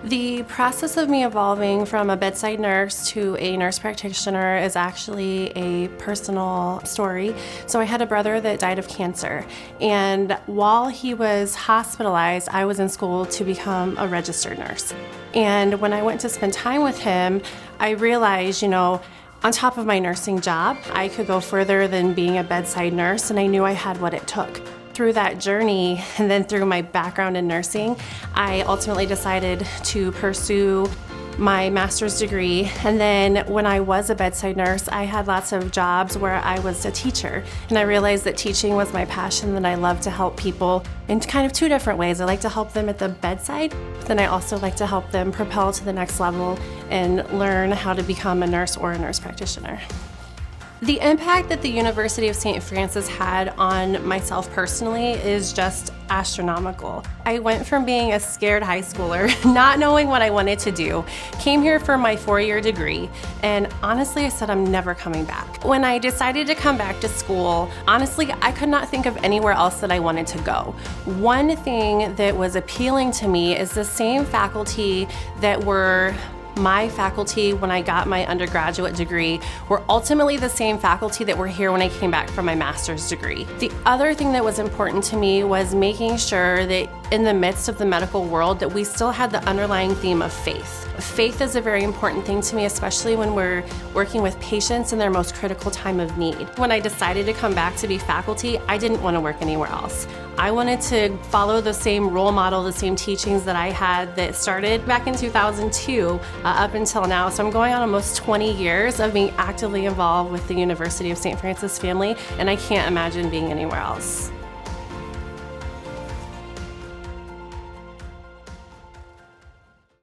The process of me evolving from a bedside nurse to a nurse practitioner is actually a personal story. So I had a brother that died of cancer, and while he was hospitalized, I was in school to become a registered nurse. And when I went to spend time with him, I realized, on top of my nursing job, I could go further than being a bedside nurse, and I knew I had what it took. Through that journey, and then through my background in nursing, I ultimately decided to pursue my master's degree. And then when I was a bedside nurse, I had lots of jobs where I was a teacher. And I realized that teaching was my passion, that I love to help people in kind of two different ways. I like to help them at the bedside, but then I also like to help them propel to the next level and learn how to become a nurse or a nurse practitioner. The impact that the University of St. Francis had on myself personally is just astronomical. I went from being a scared high schooler, not knowing what I wanted to do, came here for my 4-year degree, and honestly I said I'm never coming back. When I decided to come back to school, honestly I could not think of anywhere else that I wanted to go. One thing that was appealing to me is the same faculty that were my faculty when I got my undergraduate degree were ultimately the same faculty that were here when I came back from my master's degree. The other thing that was important to me was making sure that in the midst of the medical world that we still had the underlying theme of faith. Faith is a very important thing to me, especially when we're working with patients in their most critical time of need. When I decided to come back to be faculty, I didn't want to work anywhere else. I wanted to follow the same role model, the same teachings that I had that started back in 2002 up until now. So I'm going on almost 20 years of being actively involved with the University of St. Francis family, and I can't imagine being anywhere else.